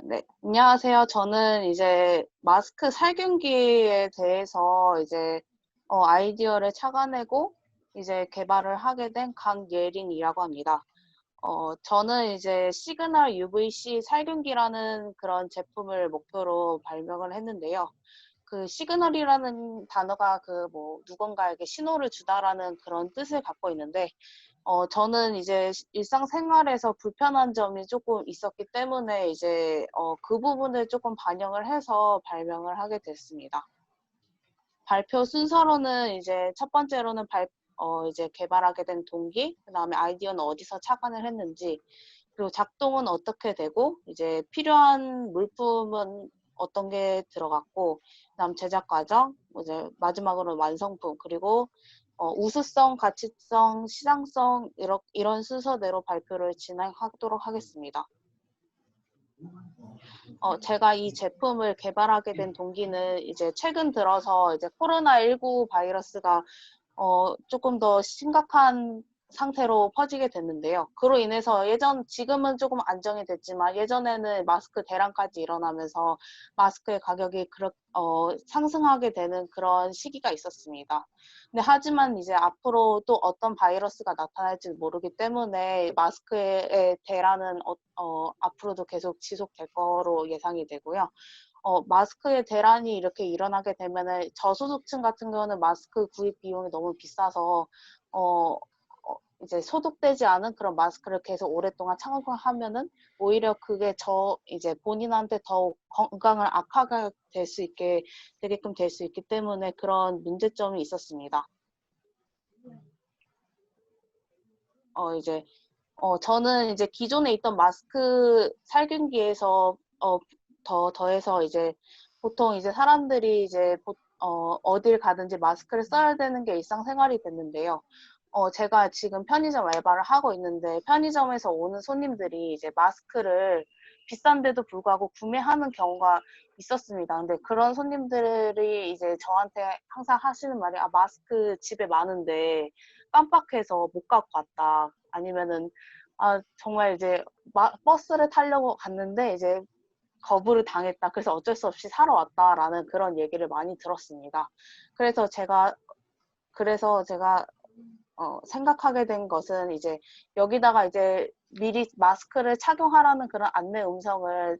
네. 안녕하세요. 저는 이제 마스크 살균기에 대해서 이제 아이디어를 착안하고 이제 개발을 하게 된 강예린이라고 합니다. 저는 이제 시그널 UVC 살균기라는 그런 제품을 목표로 발명을 했는데요. 그 시그널이라는 단어가 그 뭐 누군가에게 신호를 주다라는 그런 뜻을 갖고 있는데, 저는 이제 일상생활에서 불편한 점이 조금 있었기 때문에 이제 그 부분을 조금 반영을 해서 발명을 하게 됐습니다. 발표 순서로는 이제 첫 번째로는 이제 개발하게 된 동기, 그다음에 아이디어는 어디서 착안을 했는지, 그리고 작동은 어떻게 되고, 이제 필요한 물품은 어떤 게 들어갔고, 그다음 제작 과정, 이제 마지막으로 완성품, 그리고 우수성, 가치성, 시장성 이런 순서대로 발표를 진행하도록 하겠습니다. 제가 이 제품을 개발하게 된 동기는 이제 최근 들어서 이제 코로나19 바이러스가 조금 더 심각한 상태로 퍼지게 됐는데요. 그로 인해서 지금은 조금 안정이 됐지만 예전에는 마스크 대란까지 일어나면서 마스크의 가격이 상승하게 되는 그런 시기가 있었습니다. 근데 하지만 이제 앞으로 또 어떤 바이러스가 나타날지 모르기 때문에 마스크의 대란은 앞으로도 계속 지속될 거로 예상이 되고요. 마스크의 대란이 이렇게 일어나게 되면은 저소득층 같은 경우는 마스크 구입 비용이 너무 비싸서 어, 이제 소독되지 않은 그런 마스크를 계속 오랫동안 착용하면은 오히려 그게 이제 본인한테 더 건강을 악화가 되게끔 될 수 있기 때문에 그런 문제점이 있었습니다. 이제 저는 이제 기존에 있던 마스크 살균기에서 더해서 이제 보통 이제 사람들이 이제 어딜 가든지 마스크를 써야 되는 게 일상생활이 됐는데요. 제가 지금 편의점 알바를 하고 있는데 편의점에서 오는 손님들이 이제 마스크를 비싼데도 불구하고 구매하는 경우가 있었습니다. 근데 그런 손님들이 이제 저한테 항상 하시는 말이, 아, 마스크 집에 많은데 깜빡해서 못 갖고 왔다. 아니면은, 아, 정말 이제 버스를 타려고 갔는데 이제 거부를 당했다. 그래서 어쩔 수 없이 사러 왔다라는 그런 얘기를 많이 들었습니다. 그래서 제가 생각하게 된 것은 이제 여기다가 이제 미리 마스크를 착용하라는 그런 안내 음성을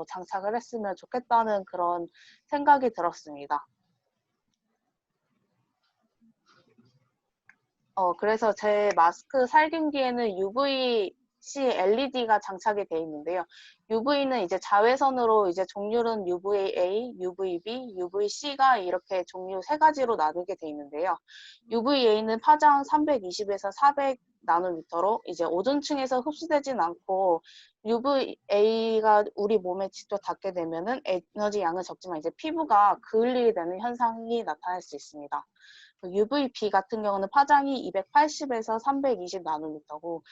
장착을 했으면 좋겠다는 그런 생각이 들었습니다. 그래서 제 마스크 살균기에는 UVC LED가 장착이 되어 있는데요. UV는 이제 자외선으로 이제 종류는 UVA, UVB, UVC가 이렇게 종류 세 가지로 나누게 되어 있는데요. UVA는 파장 320에서 400 나노미터로 이제 오존층에서 흡수되진 않고 UVA가 우리 몸에 직접 닿게 되면은 에너지 양은 적지만 이제 피부가 그을리게 되는 현상이 나타날 수 있습니다. UVB 같은 경우는 파장이 280에서 320 나노미터고,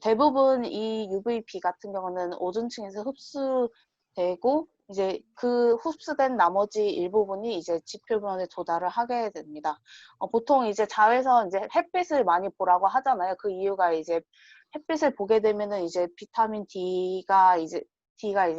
대부분 이 UVB 같은 경우는 오존층에서 흡수되고 이제 그 흡수된 나머지 일부분이 이제 지표면에 도달을 하게 됩니다. 보통 이제 자외선 이제 햇빛을 많이 보라고 하잖아요. 그 이유가 이제 햇빛을 보게 되면은 이제 비타민 D가 이제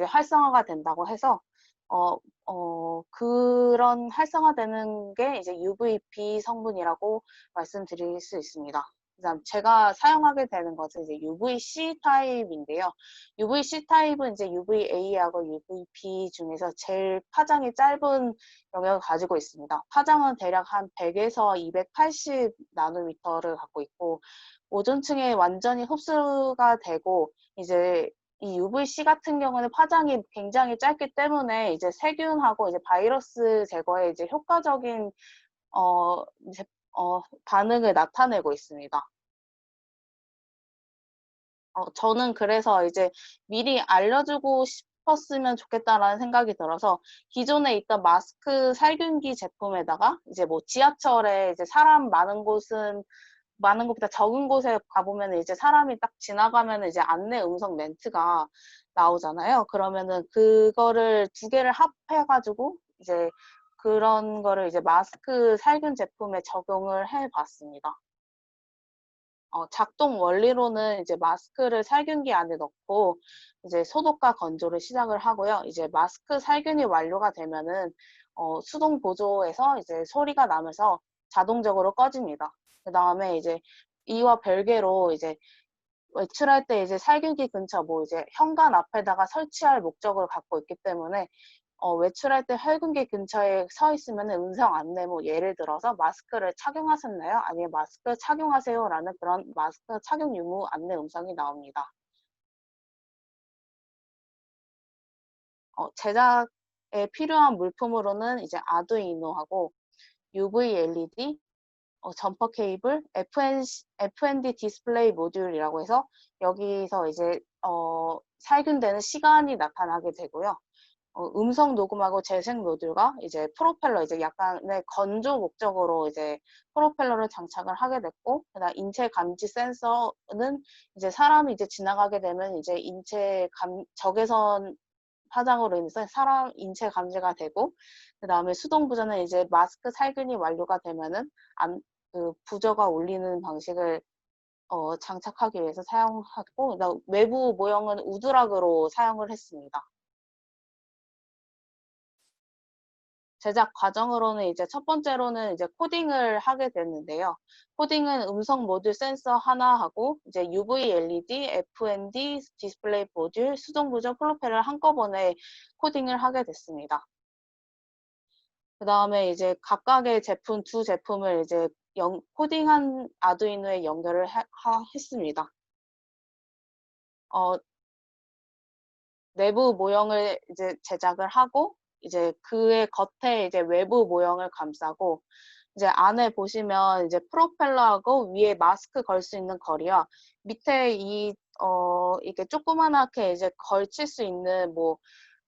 활성화가 된다고 해서 어, 그런 활성화되는 게 이제 UVB 성분이라고 말씀드릴 수 있습니다. 그다음 제가 사용하게 되는 것은 이제 UVC 타입인데요. UVC 타입은 이제 UVA하고 UVB 중에서 제일 파장이 짧은 영역을 가지고 있습니다. 파장은 대략 한 100에서 280 나노미터를 갖고 있고, 오존층에 완전히 흡수가 되고 이제 이 UVC 같은 경우는 파장이 굉장히 짧기 때문에 이제 세균하고 이제 바이러스 제거에 이제 효과적인 이제 반응을 나타내고 있습니다. 저는 그래서 이제 미리 알려주고 싶었으면 좋겠다라는 생각이 들어서 기존에 있던 마스크 살균기 제품에다가 이제 뭐 지하철에 이제 사람 많은 곳보다 적은 곳에 가보면 이제 사람이 딱 지나가면 이제 안내 음성 멘트가 나오잖아요. 그러면은 그거를 두 개를 합해가지고 이제 그런 거를 이제 마스크 살균 제품에 적용을 해 봤습니다. 작동 원리로는 이제 마스크를 살균기 안에 넣고 이제 소독과 건조를 시작을 하고요. 이제 마스크 살균이 완료가 되면은 수동 보조에서 이제 소리가 나면서 자동적으로 꺼집니다. 그다음에 이제 이와 별개로 이제 외출할 때 이제 살균기 근처 뭐 이제 현관 앞에다가 설치할 목적을 갖고 있기 때문에 외출할 때 살균기 근처에 서 있으면 음성 안내, 뭐 예를 들어서 마스크를 착용하셨나요? 아니면 마스크 착용하세요라는 그런 마스크 착용 유무 안내 음성이 나옵니다. 제작에 필요한 물품으로는 이제 아두이노하고 UV LED, 점퍼 케이블, FND 디스플레이 모듈이라고 해서 여기서 이제 살균되는 시간이 나타나게 되고요. 음성 녹음하고 재생 모듈과 이제 프로펠러, 이제 약간의 건조 목적으로 이제 프로펠러를 장착을 하게 됐고, 그다음 인체 감지 센서는 이제 사람이 이제 지나가게 되면 이제 적외선 화장으로 인해서 사람 인체 감지가 되고, 그다음에 수동 부저는 이제 마스크 살균이 완료가 되면은 그 부저가 울리는 방식을 장착하기 위해서 사용하고, 그다음 외부 모형은 우드락으로 사용을 했습니다. 제작 과정으로는 이제 첫 번째로는 이제 코딩을 하게 됐는데요. 코딩은 음성 모듈 센서 하나하고 이제 UV LED, FND 디스플레이 모듈, 수동 부저 프로펠러를 한꺼번에 코딩을 하게 됐습니다. 그 다음에 이제 각각의 두 제품을 이제 코딩한 아두이노에 연결을 했습니다. 내부 모형을 이제 제작을 하고 이제 그의 겉에 이제 외부 모형을 감싸고 이제 안에 보시면 이제 프로펠러하고 위에 마스크 걸 수 있는 거리와 밑에 이게 조그만하게 이제 걸칠 수 있는 뭐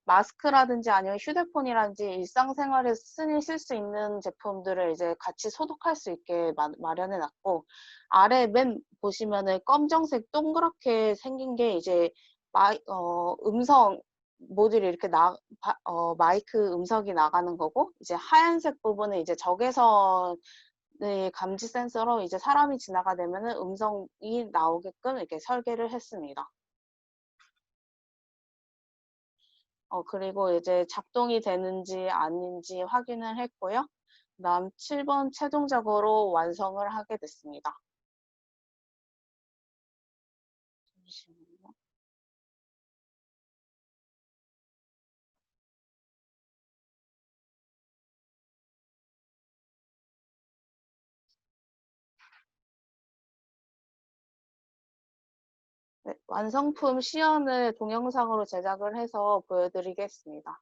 마스크라든지 아니면 휴대폰이라든지 일상생활에 쓸 수 있는 제품들을 이제 같이 소독할 수 있게 마련해 놨고, 아래 맨 보시면은 검정색 동그랗게 생긴 게 이제 음성 모듈이 이렇게 마이크 음성이 나가는 거고, 이제 하얀색 부분은 이제 적외선 감지 센서로 이제 사람이 지나가 되면은 음성이 나오게끔 이렇게 설계를 했습니다. 그리고 이제 작동이 되는지 아닌지 확인을 했고요. 그다음 7번 최종적으로 완성을 하게 됐습니다. 잠시만요. 네, 완성품 시연을 동영상으로 제작을 해서 보여드리겠습니다.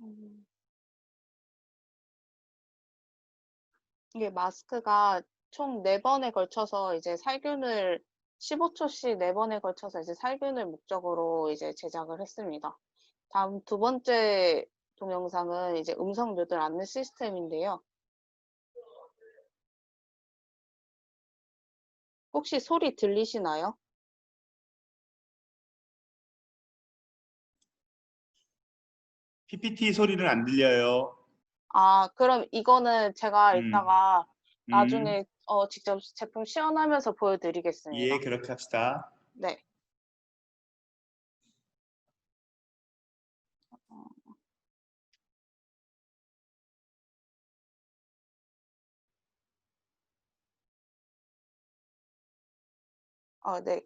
음. 이게 마스크가 총 4번에 걸쳐서 이제 살균을 15초씩 4번에 걸쳐서 이제 살균을 목적으로 이제 제작을 했습니다. 다음 두 번째 동영상은 이제 음성 묘들 안내 시스템인데요. 혹시 소리 들리시나요? PPT 소리는 안 들려요. 아, 그럼 이거는 제가 음, 이따가 음, 나중에 직접 제품 시연하면서 예, 보여드리겠습니다. 그렇게 합시다. 네. 네.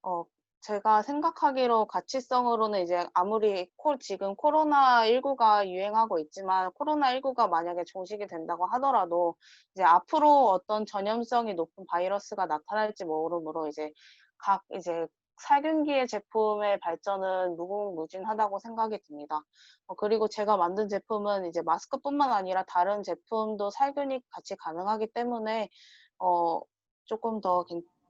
어, 제가 생각하기로 가치성으로는 이제 아무리 지금 코로나19가 유행하고 있지만 코로나19가 만약에 종식이 된다고 하더라도 이제 앞으로 어떤 전염성이 높은 바이러스가 나타날지 모르므로 이제 살균기의 제품의 발전은 무궁무진하다고 생각이 듭니다. 그리고 제가 만든 제품은 이제 마스크뿐만 아니라 다른 제품도 살균이 같이 가능하기 때문에 어, 조금 더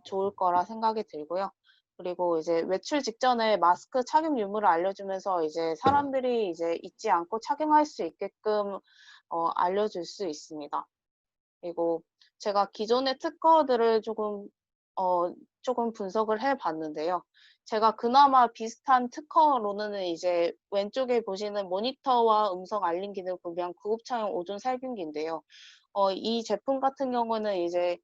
좋을 거라 생각이 들고요. 그리고 이제 외출 직전에 마스크 착용 유무를 알려주면서 이제 사람들이 이제 잊지 않고 착용할 수 있게끔 알려줄 수 있습니다. 그리고 제가 기존의 특허들을 조금 분석을 해 봤는데요. 제가 그나마 비슷한 특허로는 이제 왼쪽에 보시는 모니터와 음성 알림 기능을 구비한 구급차용 오존 살균기인데요. 이 제품 같은 경우는 이제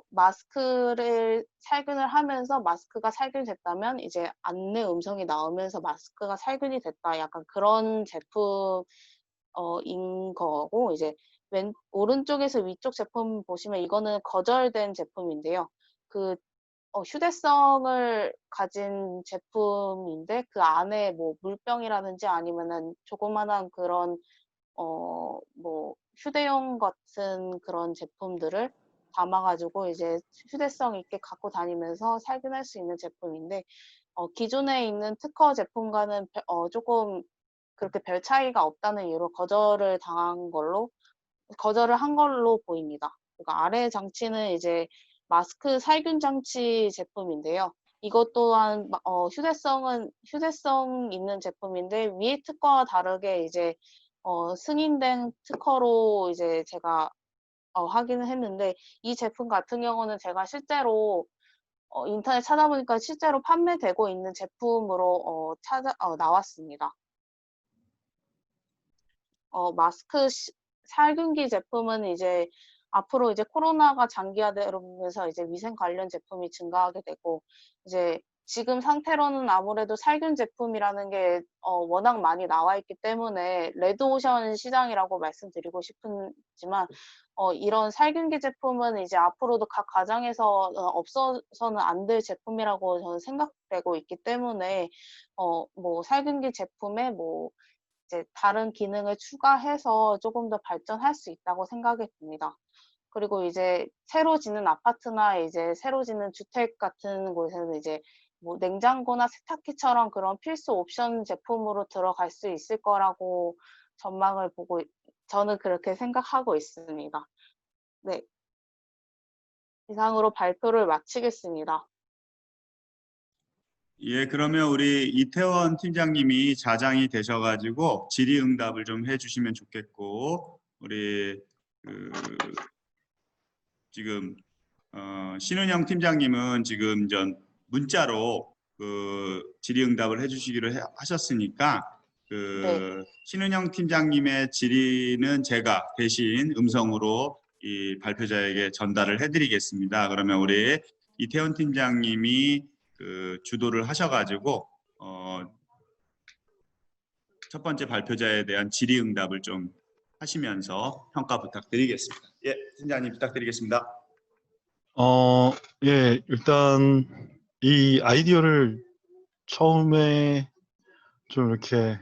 마스크를 살균을 하면서 마스크가 살균됐다면 이제 안내 음성이 나오면서 마스크가 살균이 됐다. 약간 그런 제품 인 거고 이제 오른쪽에서 위쪽 제품 보시면 이거는 거절된 제품인데요. 그 휴대성을 가진 제품인데 그 안에 뭐 물병이라든지 아니면은 조그마한 그런 뭐 휴대용 같은 그런 제품들을 담아 가지고 이제 휴대성 있게 갖고 다니면서 살균할 수 있는 제품인데 기존에 있는 특허 제품과는 조금 그렇게 별 차이가 없다는 이유로 거절을 한 걸로 보입니다. 그리고 아래 장치는 이제 마스크 살균 장치 제품인데요. 이것 또한 휴대성 있는 제품인데 위의 특허와 다르게 이제 승인된 특허로 이제 제가 확인을 했는데 이 제품 같은 경우는 제가 실제로 인터넷 찾아보니까 실제로 판매되고 있는 제품으로 나왔습니다. 마스크 살균기 제품은 이제 앞으로 이제 코로나가 장기화되면서 이제 위생 관련 제품이 증가하게 되고 이제 지금 상태로는 아무래도 살균 제품이라는 게 워낙 많이 나와 있기 때문에 레드오션 시장이라고 말씀드리고 싶지만 이런 살균기 제품은 이제 앞으로도 각 가정에서 없어서는 안 될 제품이라고 저는 생각되고 있기 때문에 뭐 살균기 제품에 뭐 이제 다른 기능을 추가해서 조금 더 발전할 수 있다고 생각이 듭니다. 그리고 이제 새로 짓는 아파트나 이제 새로 짓는 주택 같은 곳에는 이제 뭐 냉장고나 세탁기처럼 그런 필수 옵션 제품으로 들어갈 수 있을 거라고 전망을 보고 저는 그렇게 생각하고 있습니다. 네. 이상으로 발표를 마치겠습니다. 예, 그러면 우리 이태원 팀장님이 자장이 되셔가지고 질의응답을 좀 해주시면 좋겠고, 우리 그 지금 신은영 팀장님은 지금 전 문자로 그 질의응답을 해주시기로 하셨으니까 네. 그 신은영 팀장님의 질의는 제가 대신 음성으로 이 발표자에게 전달을 해드리겠습니다. 그러면 우리 이태원 팀장님이 그 주도를 하셔가지고 첫 번째 발표자에 대한 질의응답을 좀 하시면서 평가 부탁드리겠습니다. 예, 팀장님 부탁드리겠습니다. 예, 일단 이 아이디어를 처음에 좀 이렇게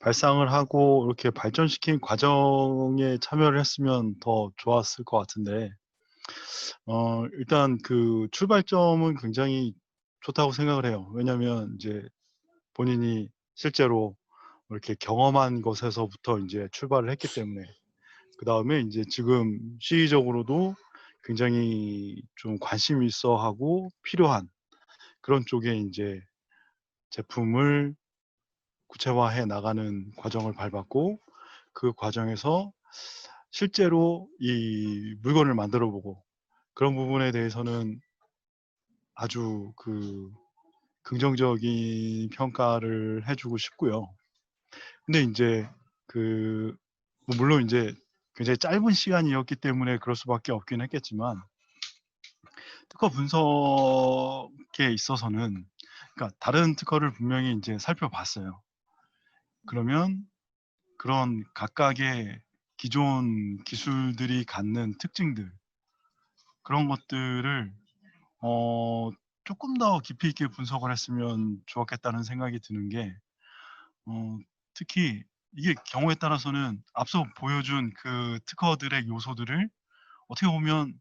발상을 하고 이렇게 발전시킨 과정에 참여를 했으면 더 좋았을 것 같은데, 일단 그 출발점은 굉장히 좋다고 생각을 해요. 왜냐하면 이제 본인이 실제로 이렇게 경험한 것에서부터 이제 출발을 했기 때문에 그 다음에 이제 지금 시의적으로도 굉장히 좀 관심 있어 하고 필요한 그런 쪽에 이제 제품을 구체화해 나가는 과정을 밟았고 그 과정에서 실제로 이 물건을 만들어 보고 그런 부분에 대해서는 아주 긍정적인 평가를 해주고 싶고요. 근데 이제 뭐 물론 이제 굉장히 짧은 시간이었기 때문에 그럴 수밖에 없긴 했겠지만 특허 분석에 있어서는 그러니까 다른 특허를 분명히 이제 살펴봤어요. 그러면 그런 각각의 기존 기술들이 갖는 특징들 그런 것들을 조금 더 깊이 있게 분석을 했으면 좋았겠다는 생각이 드는 게 특히 이게 경우에 따라서는 앞서 보여준 그 특허들의 요소들을 어떻게 보면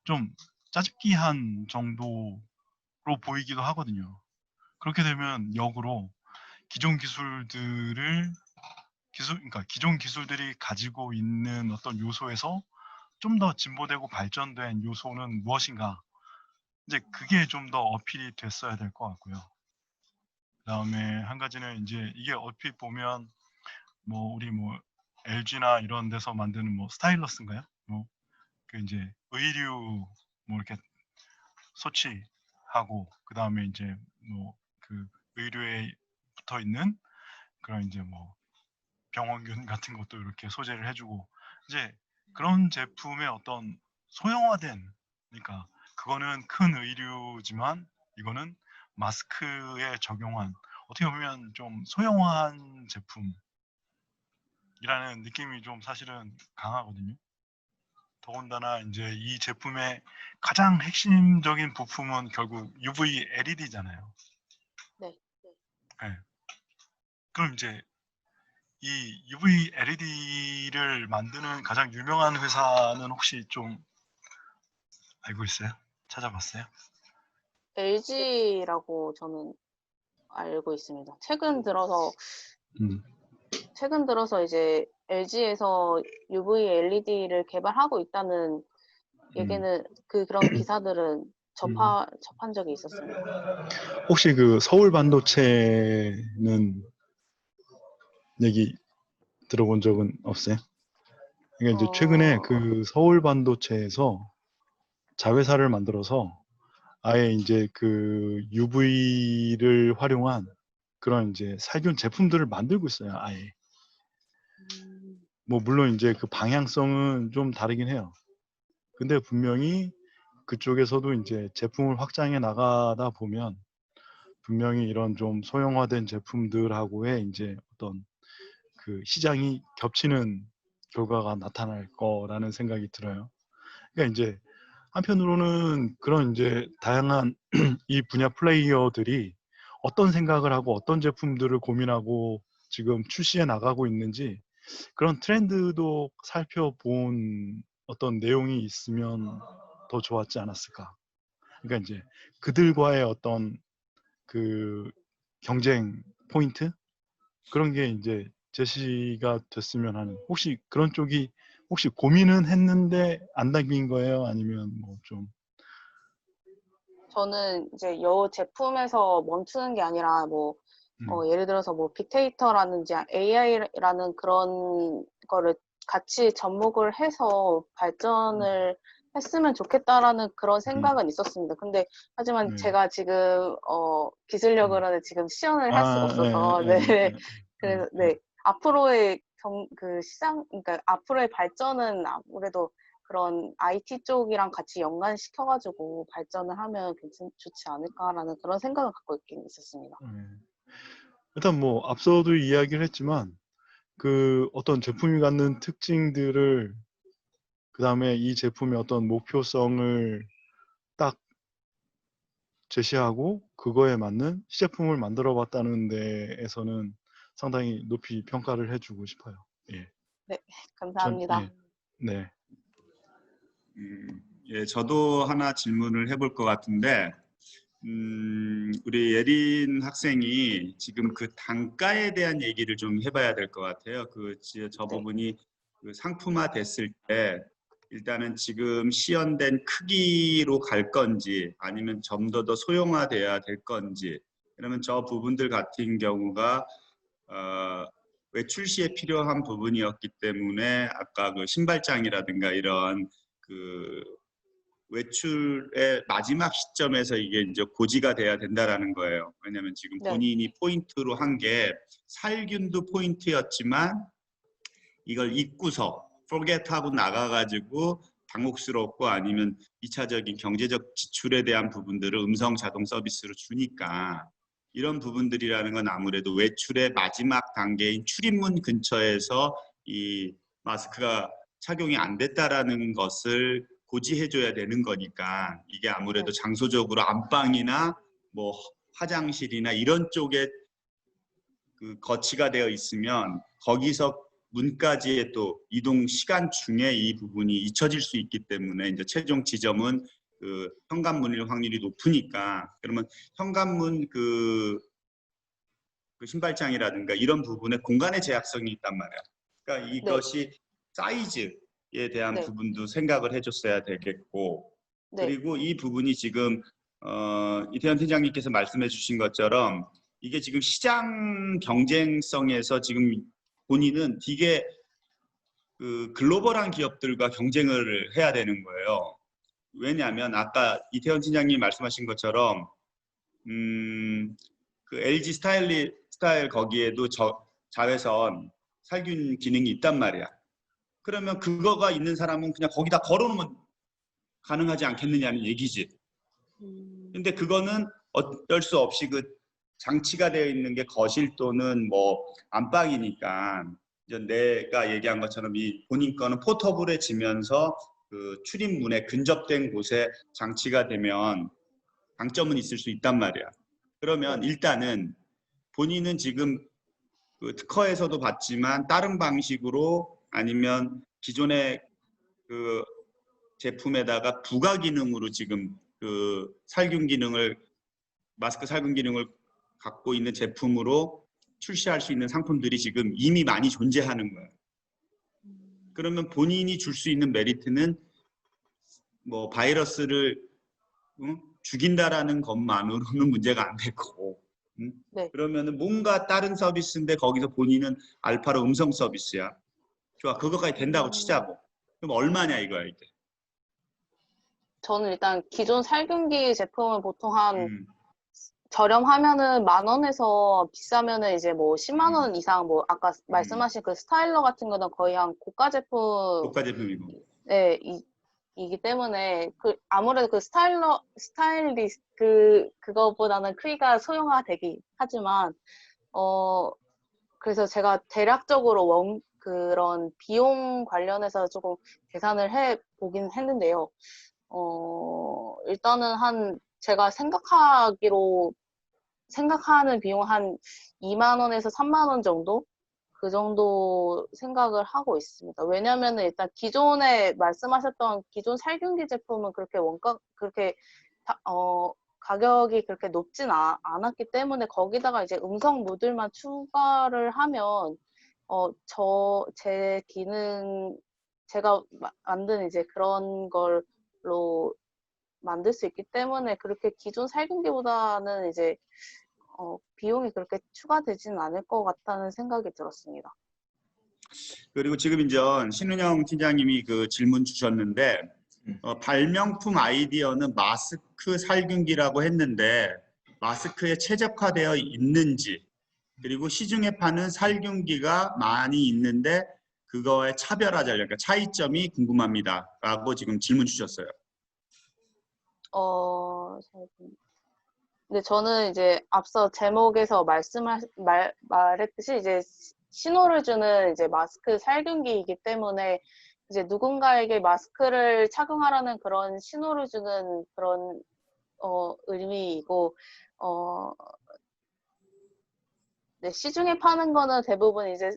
좀 짜집기한 정도로 보이기도 하거든요. 그렇게 되면 역으로 기존 기술들을 그러니까 기존 기술들이 가지고 있는 어떤 요소에서 좀 더 진보되고 발전된 요소는 무엇인가? 이제 그게 좀 더 어필이 됐어야 될 것 같고요. 그다음에 한 가지는 이제 이게 얼핏 보면 뭐 우리 뭐 LG나 이런 데서 만드는 뭐 스타일러스인가요? 뭐 그 이제 의류 뭐 이렇게 소치하고 그다음에 이제 뭐 그 의류에 붙어 있는 그런 이제 뭐 병원균 같은 것도 이렇게 소재를 해주고 이제 그런 제품의 어떤 소형화된 그러니까 그거는 큰 의류지만 이거는 마스크에 적용한 어떻게 보면 좀 소형화한 제품이라는 느낌이 좀 사실은 강하거든요. 더군다나 이제 이 제품의 가장 핵심적인 부품은 결국 UV LED잖아요. 네. 네. 그럼 이제 이 UV LED를 만드는 가장 유명한 회사는 혹시 좀 알고 있어요? 찾아봤어요? LG라고 저는 알고 있습니다. 음, 최근 들어서 이제 LG에서 UV LED를 개발하고 있다는 얘기는 그런 기사들은 접한 적이 있었습니다. 혹시 그 서울 반도체는 얘기 들어본 적은 없어요? 그러니까 이제 최근에 어, 그 서울 반도체에서 자회사를 만들어서 아예 이제 그 UV를 활용한 그런 이제 살균 제품들을 만들고 있어요. 아예. 음, 뭐 물론 이제 그 방향성은 좀 다르긴 해요. 근데 분명히 그쪽에서도 이제 제품을 확장해 나가다 보면 분명히 이런 좀 소형화된 제품들하고의 이제 어떤 그 시장이 겹치는 결과가 나타날 거라는 생각이 들어요. 그러니까 이제 한편으로는 그런 이제 다양한 이 분야 플레이어들이 어떤 생각을 하고 어떤 제품들을 고민하고 지금 출시해 나가고 있는지 그런 트렌드도 살펴본 어떤 내용이 있으면 더 좋았지 않았을까. 그러니까 이제 그들과의 어떤 그 경쟁 포인트 그런 게 이제 제시가 됐으면 하는 혹시 그런 쪽이 혹시 고민은 했는데 안 담긴 거예요? 아니면 뭐 좀 저는 이제 여 제품에서 멈추는 게 아니라 뭐 음, 예를 들어서 뭐 빅데이터라든지 AI라는 그런 거를 같이 접목을 해서 발전을 했으면 좋겠다라는 그런 음, 생각은 있었습니다. 근데 하지만 네. 제가 지금 음. 기술력으로는 지금 시연을 할 수가 아, 없어서 네. 그래서 네. 앞으로의 시장 그러니까 앞으로의 발전은 아무래도 그런 IT 쪽이랑 같이 연관시켜가지고 발전을 하면 좋지 않을까라는 그런 생각을 갖고 있긴 있었습니다. 일단 뭐 앞서도 이야기를 했지만 그 어떤 제품이 갖는 특징들을 그 다음에 이 제품의 어떤 목표성을 딱 제시하고 그거에 맞는 시제품을 만들어 봤다는 데에서는 상당히 높이 평가를 해주고 싶어요. 예. 네, 예. 감사합니다. 네. 예, 저도 하나 질문을 해볼 것 같은데, 우리 예린 학생이 지금 그 단가에 대한 얘기를 좀 해봐야 될 것 같아요. 저 네. 부분이 그 상품화 됐을 때 일단은 지금 시연된 크기로 갈 건지 아니면 좀 더 소형화돼야 될 건지, 그러면 저 부분들 같은 경우가 외출 시에 필요한 부분이었기 때문에 아까 그 신발장이라든가 이런 그 외출의 마지막 시점에서 이게 이제 고지가 돼야 된다라는 거예요. 왜냐하면 지금 네. 본인이 포인트로 한 게 살균도 포인트였지만 이걸 잊고서 forget하고 나가가지고 당혹스럽고 아니면 2차적인 경제적 지출에 대한 부분들을 음성 자동 서비스로 주니까 이런 부분들이라는 건 아무래도 외출의 마지막 단계인 출입문 근처에서 이 마스크가 착용이 안 됐다라는 것을 고지해줘야 되는 거니까 이게 아무래도 네. 장소적으로 안방이나 뭐 화장실이나 이런 쪽에 그 거치가 되어 있으면 거기서 문까지의 또 이동 시간 중에 이 부분이 잊혀질 수 있기 때문에 이제 최종 지점은 그 현관문일 확률이 높으니까, 그러면 현관문 그 신발장이라든가 이런 부분에 공간의 제약성이 있단 말이야. 그러니까 네. 이것이 사이즈에 대한 네. 부분도 생각을 해줬어야 되겠고, 네. 그리고 이 부분이 지금 이태현 팀장님께서 말씀해 주신 것처럼 이게 지금 시장 경쟁성에서 지금 본인은 되게 그 글로벌한 기업들과 경쟁을 해야 되는 거예요. 왜냐하면 아까 이태현 팀장님 말씀하신 것처럼 그 LG 스타일 거기에도 자외선 살균 기능이 있단 말이야. 그러면 그거가 있는 사람은 그냥 거기다 걸어놓으면 가능하지 않겠느냐는 얘기지. 근데 그거는 어쩔 수 없이 그 장치가 되어 있는 게 거실 또는 뭐 안방이니까 이제 내가 얘기한 것처럼 이 본인 거는 포터블해지면서 그 출입문에 근접된 곳에 장치가 되면 장점은 있을 수 있단 말이야. 그러면 네. 일단은 본인은 지금 그 특허에서도 봤지만 다른 방식으로 아니면 기존의 그 제품에다가 부가 기능으로 지금 그 살균 기능을 마스크 살균 기능을 갖고 있는 제품으로 출시할 수 있는 상품들이 지금 이미 많이 존재하는 거예요. 그러면 본인이 줄 수 있는 메리트는 뭐 바이러스를 죽인다라는 것만으로는 문제가 안 되고, 네. 그러면은 뭔가 다른 서비스인데 거기서 본인은 알파로 음성 서비스야. 좋아, 그거까지 된다고 치자고. 그럼 얼마냐 이거야 이게. 저는 일단 기존 살균기 제품은 보통 한 음, 저렴하면은 10,000원에서 비싸면은 이제 뭐 10만 음, 원 이상, 뭐 아까 음. 말씀하신 그 스타일러 같은 거는 거의 한 고가 제품, 고가 제품이고. 네, 이기 때문에 그 아무래도 그 스타일리스트 그거보다는 크기가 소형화되긴 하지만, 그래서 제가 대략적으로 그런 비용 관련해서 조금 계산을 해 보긴 했는데요. 일단은 제가 생각하는 비용 한 2만 원에서 3만 원 정도? 그 정도 생각을 하고 있습니다. 왜냐면은 일단 기존에 말씀하셨던 기존 살균기 제품은 그렇게 가격이 그렇게 높진 않았기 때문에 거기다가 이제 음성 모듈만 추가를 하면, 제가 만든 이제 그런 걸로 만들 수 있기 때문에 그렇게 기존 살균기보다는 이제 비용이 그렇게 추가되지는 않을 것 같다는 생각이 들었습니다. 그리고 지금 이제 신은영 팀장님이 그 질문 주셨는데 발명품 아이디어는 마스크 살균기라고 했는데 마스크에 최적화되어 있는지, 그리고 시중에 파는 살균기가 많이 있는데 그거의 차별화 전략, 그러니까 차이점이 궁금합니다. 라고 지금 질문 주셨어요. 근데 저는 이제 앞서 제목에서 말했듯이 이제 신호를 주는 이제 마스크 살균기이기 때문에 이제 누군가에게 마스크를 착용하라는 그런 신호를 주는 그런 의미이고, 어, 네, 시중에 파는 거는 대부분 이제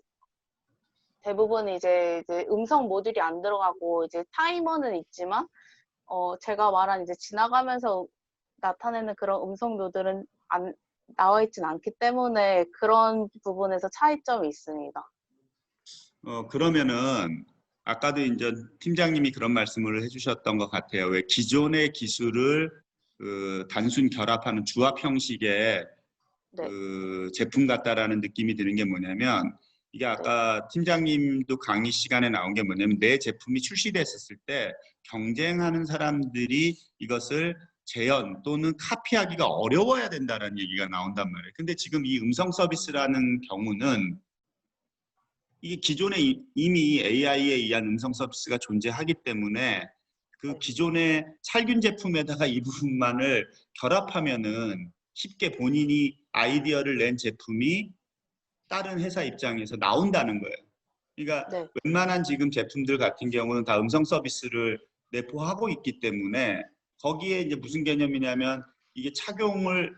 음성 모듈이 안 들어가고 이제 타이머는 있지만, 제가 말한 이제 지나가면서 나타내는 그런 음성묘들은 나와 있진 않기 때문에 그런 부분에서 차이점이 있습니다. 그러면은 아까도 이제 팀장님이 그런 말씀을 해주셨던 것 같아요. 왜 기존의 기술을 단순 결합하는 주합 형식의 네, 제품 같다라는 느낌이 드는 게 뭐냐면 이게 네, 아까 팀장님도 강의 시간에 나온 게 뭐냐면 내 제품이 출시됐었을 때 경쟁하는 사람들이 이것을 재현 또는 카피하기가 어려워야 된다는 얘기가 나온단 말이에요. 근데 지금 이 음성 서비스라는 경우는 이게 기존에 이미 AI에 의한 음성 서비스가 존재하기 때문에 그 네. 기존의 살균 제품에다가 이 부분만을 결합하면은 쉽게 본인이 아이디어를 낸 제품이 다른 회사 입장에서 나온다는 거예요. 그러니까 네. 웬만한 지금 제품들 같은 경우는 다 음성 서비스를 내포하고 있기 때문에 거기에 이제 무슨 개념이냐면 이게 착용을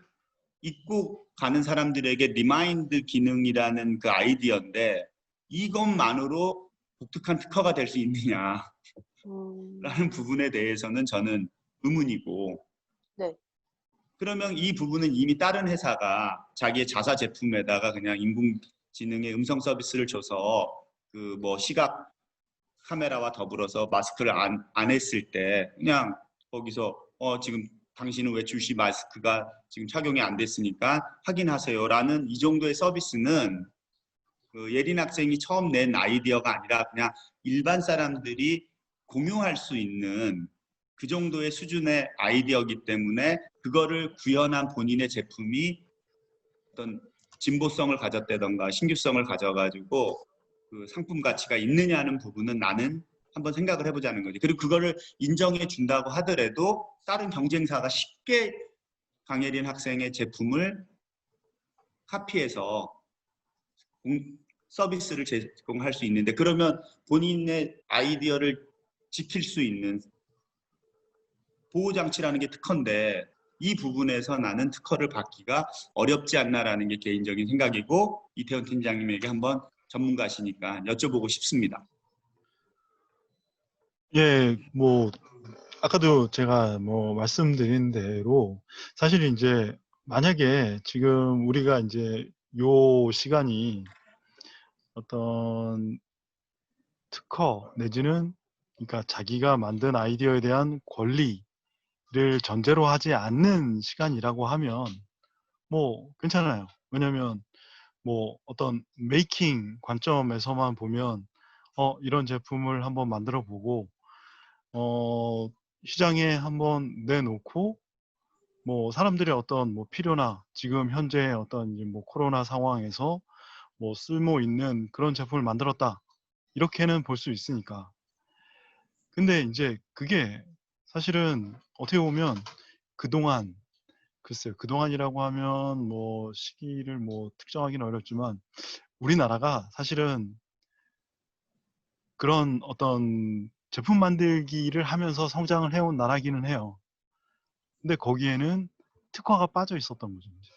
입고 가는 사람들에게 리마인드 기능이라는 그 아이디어인데 이것만으로 독특한 특허가 될 수 있느냐라는 음, 부분에 대해서는 저는 의문이고 네, 그러면 이 부분은 이미 다른 회사가 자기의 자사 제품에다가 그냥 인공지능의 음성 서비스를 줘서 그 뭐 시각 카메라와 더불어서 마스크를 안 했을 때 그냥 거기서 지금 당신은 왜 출시 마스크가 지금 착용이 안 됐으니까 확인하세요라는 이 정도의 서비스는 그 예린 학생이 처음 낸 아이디어가 아니라 그냥 일반 사람들이 공유할 수 있는 그 정도의 수준의 아이디어이기 때문에 그거를 구현한 본인의 제품이 어떤 진보성을 가졌다던가 신규성을 가져가지고 그 상품 가치가 있느냐는 부분은 나는 한번 생각을 해보자는 거지. 그리고 그거를 인정해 준다고 하더라도 다른 경쟁사가 쉽게 강예린 학생의 제품을 카피해서 서비스를 제공할 수 있는데 그러면 본인의 아이디어를 지킬 수 있는 보호장치라는 게 특허인데 이 부분에서 나는 특허를 받기가 어렵지 않나라는 게 개인적인 생각이고 이태원 팀장님에게 한번 전문가시니까 여쭤보고 싶습니다. 예, 뭐 아까도 제가 뭐 말씀드린 대로 사실 이제 만약에 지금 우리가 이제 요 시간이 어떤 특허 내지는 그러니까 자기가 만든 아이디어에 대한 권리를 전제로 하지 않는 시간이라고 하면 뭐 괜찮아요. 왜냐면 뭐 어떤 메이킹 관점에서만 보면 이런 제품을 한번 만들어 보고 어 시장에 한번 내놓고 뭐 사람들의 어떤 뭐 필요나 지금 현재 어떤 이제 뭐 코로나 상황에서 뭐 쓸모 있는 그런 제품을 만들었다. 이렇게는 볼 수 있으니까. 근데 이제 그게 사실은 어떻게 보면 그동안 글쎄요. 그동안이라고 하면 뭐 시기를 뭐 특정하기는 어렵지만 우리나라가 사실은 그런 어떤 제품 만들기를 하면서 성장을 해온 나라기는 해요. 근데 거기에는 특허가 빠져 있었던 거죠. 이제.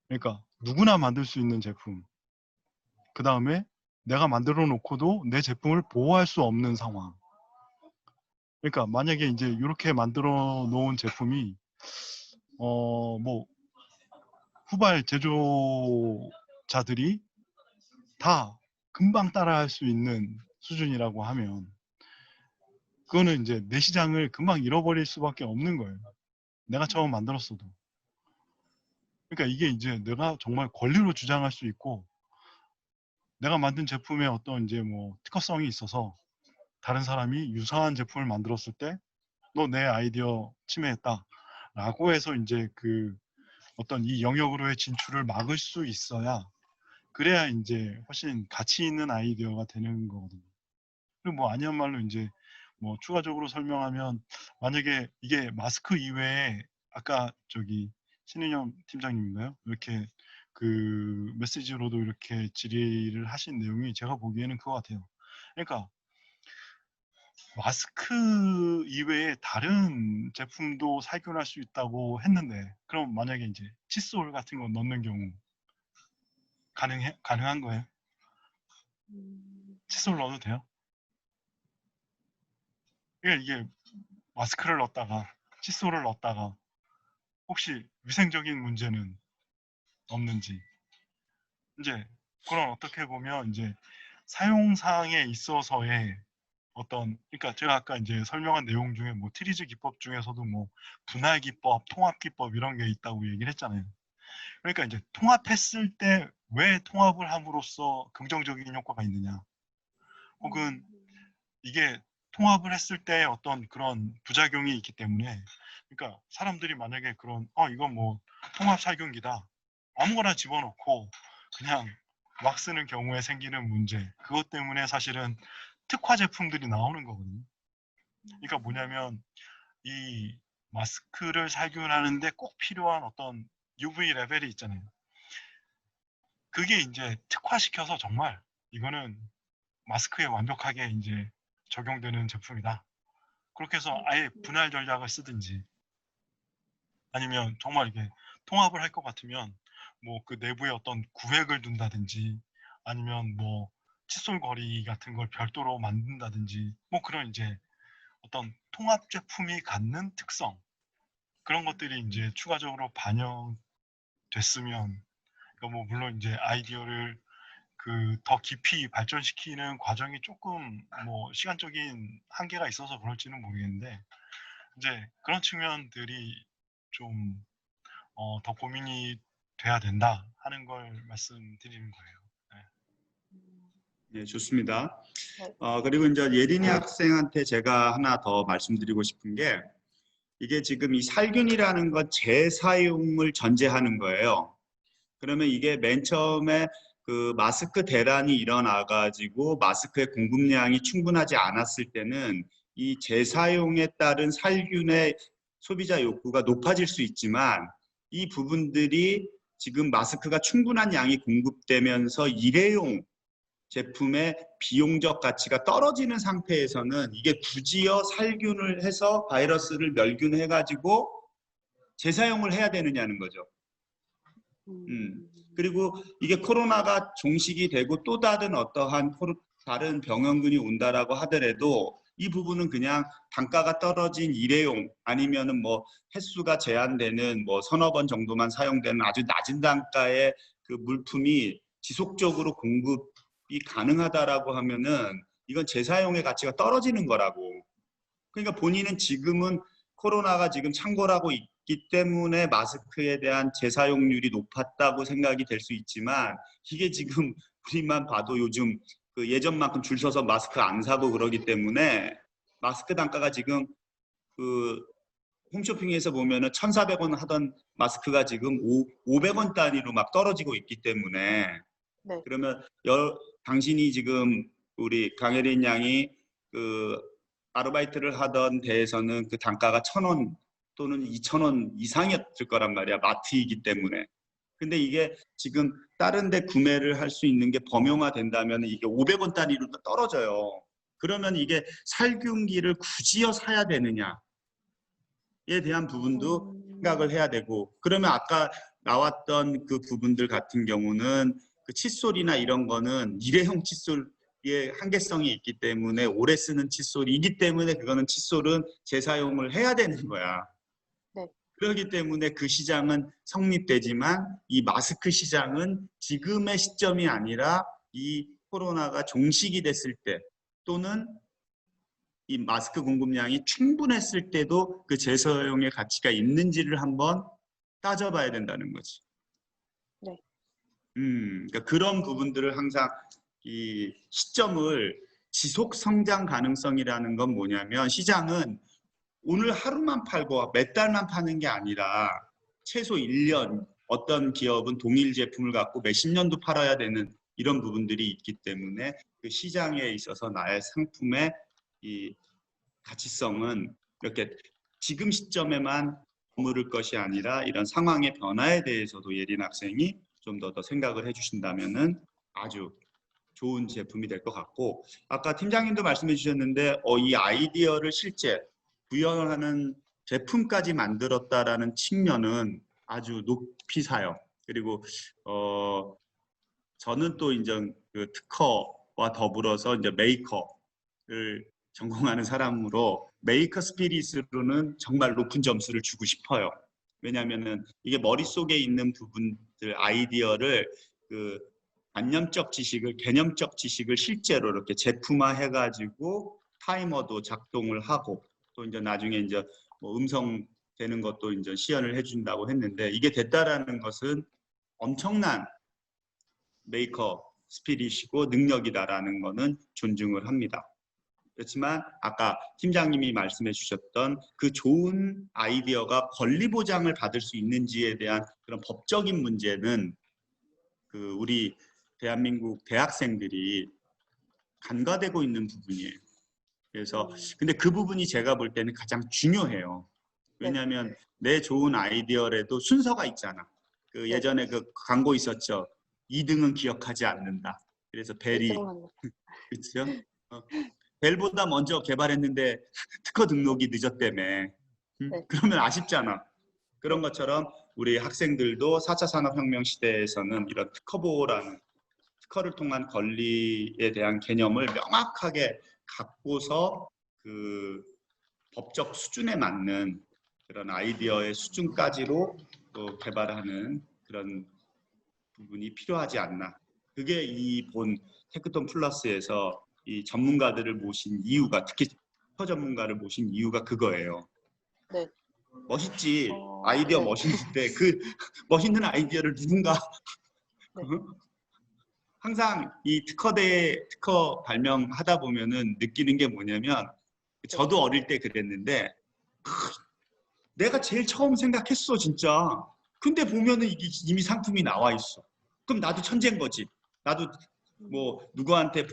그러니까 누구나 만들 수 있는 제품. 그 다음에 내가 만들어 놓고도 내 제품을 보호할 수 없는 상황. 그러니까 만약에 이제 이렇게 만들어 놓은 제품이 뭐 후발 제조자들이 다 금방 따라할 수 있는 수준이라고 하면 그거는 이제 내 시장을 금방 잃어버릴 수밖에 없는 거예요. 내가 처음 만들었어도. 그러니까 이게 이제 내가 정말 권리로 주장할 수 있고 내가 만든 제품에 어떤 이제 뭐 특허성이 있어서 다른 사람이 유사한 제품을 만들었을 때 너 내 아이디어 침해했다 라고 해서 이제 그 어떤 이 영역으로의 진출을 막을 수 있어야 그래야 이제 훨씬 가치 있는 아이디어가 되는 거거든요. 그리고 뭐 아니야말로 이제 뭐 추가적으로 설명하면 만약에 이게 마스크 이외에 아까 저기 신인영 팀장님인가요? 이렇게 그 메시지로도 이렇게 질의를 하신 내용이 제가 보기에는 그거 같아요. 그러니까 마스크 이외에 다른 제품도 살균할 수 있다고 했는데 그럼 만약에 이제 칫솔 같은 거 넣는 경우 가능한 거예요? 음, 칫솔 넣어도 돼요? 그러니까 이게 마스크를 넣었다가 칫솔을 넣었다가 혹시 위생적인 문제는 없는지. 이제 그런 어떻게 보면 이제 사용상에 있어서의 어떤, 그러니까 제가 아까 이제 설명한 내용 중에 뭐 트리즈 기법 중에서도 뭐 분할 기법, 통합 기법 이런 게 있다고 얘기를 했잖아요. 그러니까 이제 통합했을 때 왜 통합을 함으로써 긍정적인 효과가 있느냐, 혹은 이게 통합을 했을 때 어떤 그런 부작용이 있기 때문에, 그러니까 사람들이 만약에 그런 이건 뭐 통합 살균기다 아무거나 집어넣고 그냥 막 쓰는 경우에 생기는 문제, 그것 때문에 사실은 특화 제품들이 나오는 거거든요. 그러니까 뭐냐면 이 마스크를 살균하는데 꼭 필요한 어떤 UV 레벨이 있잖아요. 그게 이제 특화시켜서 정말 이거는 마스크에 완벽하게 이제 적용되는 제품이다. 그렇게 해서 아예 분할 전략을 쓰든지, 아니면 정말 이게 통합을 할 것 같으면 뭐 그 내부에 어떤 구획을 둔다든지, 아니면 뭐 칫솔 거리 같은 걸 별도로 만든다든지, 뭐 그런 이제 어떤 통합 제품이 갖는 특성, 그런 것들이 이제 추가적으로 반영됐으면, 그러니까 뭐 물론 이제 아이디어를 그 더 깊이 발전시키는 과정이 조금 뭐 시간적인 한계가 있어서 그럴지는 모르겠는데, 이제 그런 측면들이 좀 더 고민이 돼야 된다 하는 걸 말씀드리는 거예요. 네, 좋습니다. 네. 그리고 이제 예린이 학생한테 제가 하나 더 말씀드리고 싶은 게, 이게 지금 이 살균이라는 건 재사용을 전제하는 거예요. 그러면 이게 맨 처음에 그 마스크 대란이 일어나 가지고 마스크의 공급량이 충분하지 않았을 때는 이 재사용에 따른 살균의 소비자 욕구가 높아질 수 있지만, 이 부분들이 지금 마스크가 충분한 양이 공급되면서 일회용 제품의 비용적 가치가 떨어지는 상태에서는 이게 굳이요 살균을 해서 바이러스를 멸균해 가지고 재사용을 해야 되느냐는 거죠. 그리고 이게 코로나가 종식이 되고 또 다른 어떠한 다른 병원군이 온다라고 하더라도 이 부분은 그냥 단가가 떨어진 일회용, 아니면은 뭐 횟수가 제한되는 뭐 서너 번 정도만 사용되는 아주 낮은 단가의 그 물품이 지속적으로 공급이 가능하다라고 하면은 이건 재사용의 가치가 떨어지는 거라고. 그러니까 본인은 지금은 코로나가 지금 창궐하고 있기 때문에 마스크에 대한 재사용률이 높았다고 생각이 될 수 있지만, 이게 지금 우리만 봐도 요즘 그 예전만큼 줄 서서 마스크 안 사고 그러기 때문에 마스크 단가가 지금 그 홈쇼핑에서 보면은 1,400원 하던 마스크가 지금 500원 단위로 막 떨어지고 있기 때문에, 네. 그러면 당신이 지금 우리 강혜린 양이 그 아르바이트를 하던 데에서는 그 단가가 1,000원 또는 2,000원 이상이었을 거란 말이야, 마트이기 때문에. 근데 이게 지금 다른 데 구매를 할 수 있는 게 범용화 된다면 이게 500원 단위로 떨어져요. 그러면 이게 살균기를 굳이요 사야 되느냐에 대한 부분도 생각을 해야 되고, 그러면 아까 나왔던 그 부분들 같은 경우는 그 칫솔이나 이런 거는 일회용 칫솔의 한계성이 있기 때문에, 오래 쓰는 칫솔이기 때문에 그거는 칫솔은 재사용을 해야 되는 거야. 네. 그렇기 때문에 그 시장은 성립되지만, 이 마스크 시장은 지금의 시점이 아니라 이 코로나가 종식이 됐을 때, 또는 이 마스크 공급량이 충분했을 때도 그 재사용의 가치가 있는지를 한번 따져봐야 된다는 거지. 네. 그러니까 그런 부분들을 항상 이 시점을, 지속 성장 가능성이라는 건 뭐냐면, 시장은 오늘 하루만 팔고 몇 달만 파는 게 아니라 최소 1년, 어떤 기업은 동일 제품을 갖고 몇십 년도 팔아야 되는 이런 부분들이 있기 때문에, 그 시장에 있어서 나의 상품의 이 가치성은 이렇게 지금 시점에만 머무를 것이 아니라 이런 상황의 변화에 대해서도 예린 학생이 좀 더 생각을 해주신다면은 아주 좋은 제품이 될 것 같고, 아까 팀장님도 말씀해 주셨는데 이 아이디어를 실제 구현하는 제품까지 만들었다라는 측면은 아주 높이 사요. 그리고 저는 또 이제 그 특허와 더불어서 이제 메이커를 전공하는 사람으로 메이커 스피릿으로는 정말 높은 점수를 주고 싶어요. 왜냐하면은 이게 머릿속에 있는 부분들 아이디어를 그 관념적 지식을 개념적 지식을 실제로 이렇게 제품화 해가지고 타이머도 작동을 하고 또 이제 나중에 이제 뭐 음성 되는 것도 이제 시연을 해준다고 했는데 이게 됐다라는 것은 엄청난 메이커 스피릿이고 능력이다라는 거는 존중을 합니다. 그렇지만 아까 팀장님이 말씀해 주셨던 그 좋은 아이디어가 권리 보장을 받을 수 있는지에 대한 그런 법적인 문제는 그 우리 대한민국 대학생들이 간과되고 있는 부분이에요. 그래서 근데 그 부분이 제가 볼 때는 가장 중요해요. 왜냐하면 내 좋은 아이디어라도 순서가 있잖아. 그 예전에 그 광고 있었죠. 2등은 기억하지 않는다. 그래서 벨이 그렇죠? 벨보다 먼저 개발했는데 특허 등록이 늦었다며. 그러면 아쉽잖아. 그런 것처럼 우리 학생들도 4차 산업혁명 시대에서는 이런 특허보호라는 특허를 통한 권리에 대한 개념을 명확하게 갖고서 그 법적 수준에 맞는 그런 아이디어의 수준까지로 또 개발하는 그런 부분이 필요하지 않나. 그게 이 본 테크톤 플러스에서 이 전문가들을 모신 이유가 특히 특허 전문가를 모신 이유가 그거예요. 네. 멋있지. 아이디어 멋있는데 그 멋있는 아이디어를 누군가 항상 이 특허 발명하다 보면은 느끼는 게 뭐냐면 저도 어릴 때 그랬는데 내가 제일 처음 생각했어 진짜. 근데 보면은 이게 이미 상품이 나와 있어. 그럼 나도 천재인 거지. 나도 뭐 누구한테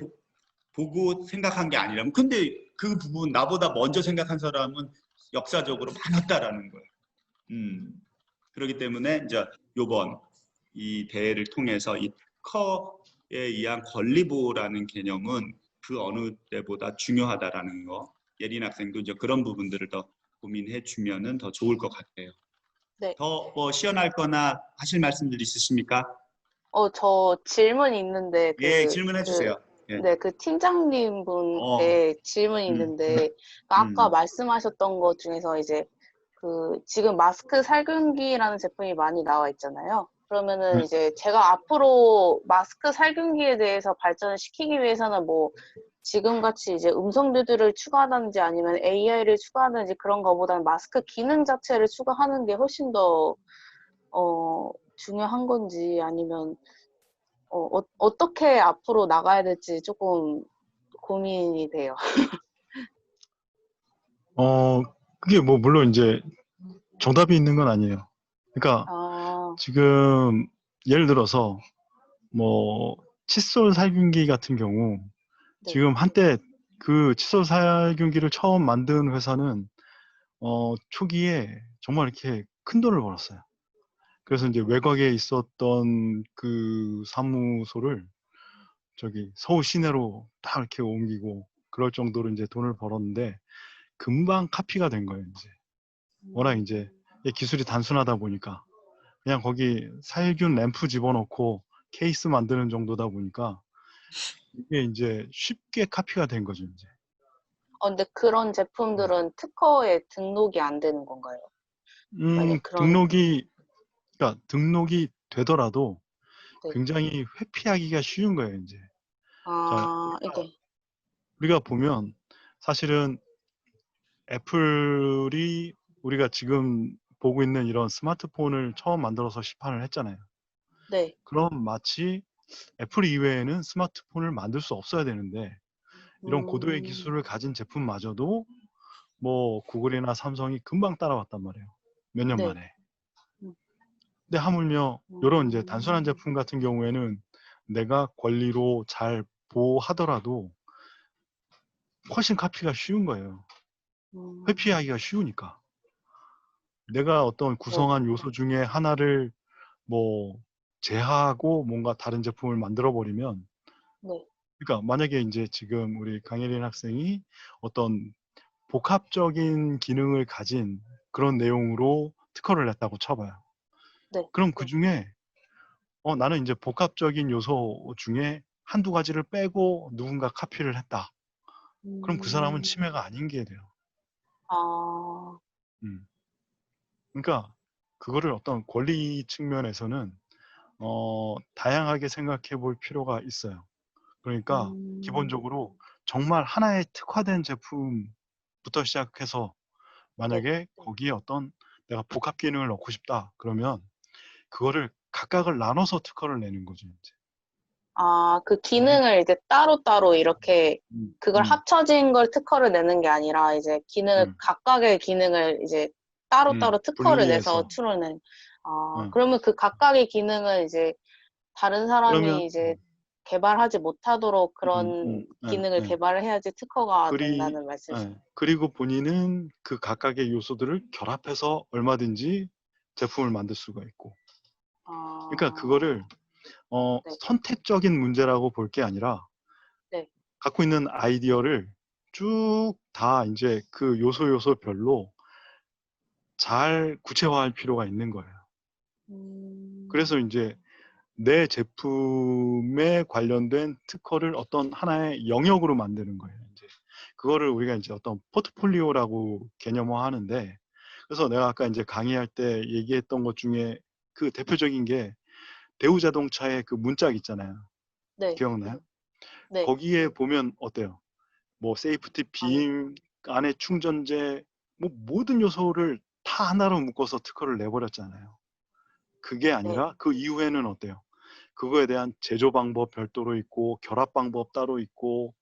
보고 생각한 게 아니라면. 근데 그 부분 나보다 먼저 생각한 사람은 역사적으로 많았다라는 거예요. 그렇기 때문에 이제 요번 이 대회를 통해서 이 특허에 의한 권리보호라는 개념은 그 어느 때보다 중요하다라는 거. 예린 학생도 이제 그런 부분들을 더 고민해 주면은 더 좋을 것 같아요. 네. 더 뭐 시연할 거나 하실 말씀들 있으십니까? 저 질문이 있는데, 예, 질문해 주세요. 예. 네, 그 팀장님 어, 분께 질문이 음, 있는데, 아까 음, 말씀하셨던 것 중에서 이제, 지금 마스크 살균기라는 제품이 많이 나와 있잖아요. 그러면은 이제 제가 앞으로 마스크 살균기에 대해서 발전을 시키기 위해서는 뭐, 지금같이 이제 음성 류들을 추가하든지 아니면 AI를 추가하든지 그런 거보다는 마스크 기능 자체를 추가하는 게 훨씬 더, 중요한 건지 아니면 어떻게 앞으로 나가야 될지 조금 고민이 돼요. 그게 뭐 물론 이제 정답이 있는 건 아니에요. 그러니까 아, 지금 예를 들어서 뭐 칫솔 살균기 같은 경우 네. 지금 한때 그 칫솔 살균기를 처음 만든 회사는 초기에 정말 이렇게 큰 돈을 벌었어요. 그래서 이제 외곽에 있었던 그 사무소를 저기 서울 시내로 다 이렇게 옮기고 그럴 정도로 이제 돈을 벌었는데 금방 카피가 된 거예요, 이제. 워낙 이제 기술이 단순하다 보니까 그냥 거기 살균 램프 집어넣고 케이스 만드는 정도다 보니까 이게 이제 쉽게 카피가 된 거죠, 이제. 근데 그런 제품들은 특허에 등록이 안 되는 건가요? 만약 그런, 그러니까 등록이 되더라도 네. 굉장히 회피하기가 쉬운 거예요, 이제. 자, 이게, 우리가 보면 사실은 애플이 우리가 지금 보고 있는 이런 스마트폰을 처음 만들어서 시판을 했잖아요. 네. 그럼 마치 애플 이외에는 스마트폰을 만들 수 없어야 되는데 이런 고도의 기술을 가진 제품마저도 뭐 구글이나 삼성이 금방 따라왔단 말이에요. 몇 년 네. 만에. 근데 하물며 이런 이제 단순한 제품 같은 경우에는 내가 권리로 잘 보호하더라도 훨씬 카피가 쉬운 거예요. 회피하기가 쉬우니까. 내가 어떤 네. 구성한 요소 중에 하나를 뭐 제하하고 뭔가 다른 제품을 만들어 버리면 네. 그러니까 만약에 이제 지금 우리 강예린 학생이 어떤 복합적인 기능을 가진 그런 내용으로 특허를 냈다고 쳐봐요. 네. 그럼 그 중에 나는 이제 복합적인 요소 중에 한두 가지를 빼고 누군가 카피를 했다. 그럼 그 사람은 침해가 아닌 게 돼요. 아, 음. 그러니까 그거를 어떤 권리 측면에서는 다양하게 생각해 볼 필요가 있어요. 그러니까 기본적으로 정말 하나의 특화된 제품부터 시작해서 네. 만약에 거기에 어떤 내가 복합 기능을 넣고 싶다 그러면 그거를 각각을 나눠서 특허를 내는 거죠. 이제. 아, 그 네. 기능을 이제 따로따로 이렇게 그걸 음. 합쳐진 걸 특허를 내는 게 아니라 이제 기능을 각각의 기능을 이제 따로따로 특허를 내서 분리해서. 출을 낸. 아, 네. 그러면 그 각각의 기능을 이제 다른 사람이 그러면 이제 개발하지 못하도록 그런 네, 기능을 네. 개발을 해야지 특허가 된다는 말씀이시죠? 네. 그리고 본인은 그 각각의 요소들을 결합해서 얼마든지 제품을 만들 수가 있고. 그러니까 아, 그거를 네, 선택적인 문제라고 볼 게 아니라 네. 갖고 있는 아이디어를 쭉 다 이제 그 요소별로 잘 구체화할 필요가 있는 거예요. 그래서 이제 내 제품에 관련된 특허를 어떤 하나의 영역으로 만드는 거예요. 이제 그거를 우리가 이제 어떤 포트폴리오라고 개념화하는데, 그래서 내가 아까 이제 강의할 때 얘기했던 것 중에 그 대표적인 게 대우자동차의 그 문짝 있잖아요. 네, 기억나요? 네. 거기에 보면 어때요? 뭐 세이프티 아니, 빔, 안에 충전재, 뭐 모든 요소를 다 하나로 묶어서 특허를 내버렸잖아요. 그게 네. 아니라 그 이후에는 어때요? 그거에 대한 제조 방법 별도로 있고 결합 방법 따로 있고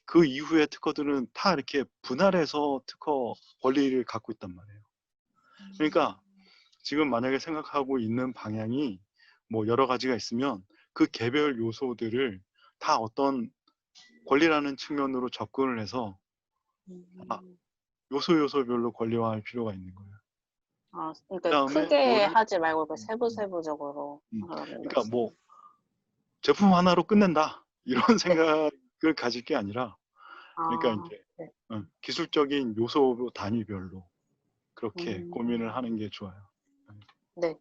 그 이후의 특허들은 다 이렇게 분할해서 특허 권리를 갖고 있단 말이에요. 그러니까 지금 만약에 생각하고 있는 방향이 뭐 여러 가지가 있으면 그 개별 요소들을 다 어떤 권리라는 측면으로 접근을 해서 요소별로 권리화할 필요가 있는 거예요. 아, 그러니까 그다음에 크게 그거를 하지 말고 그 음, 세부적으로 하라는 그러니까 말씀. 뭐 제품 하나로 끝낸다 이런 네. 생각을 가질 게 아니라, 그러니까 아, 이제 네. 기술적인 요소 단위별로 그렇게 음, 고민을 하는 게 좋아요. 네.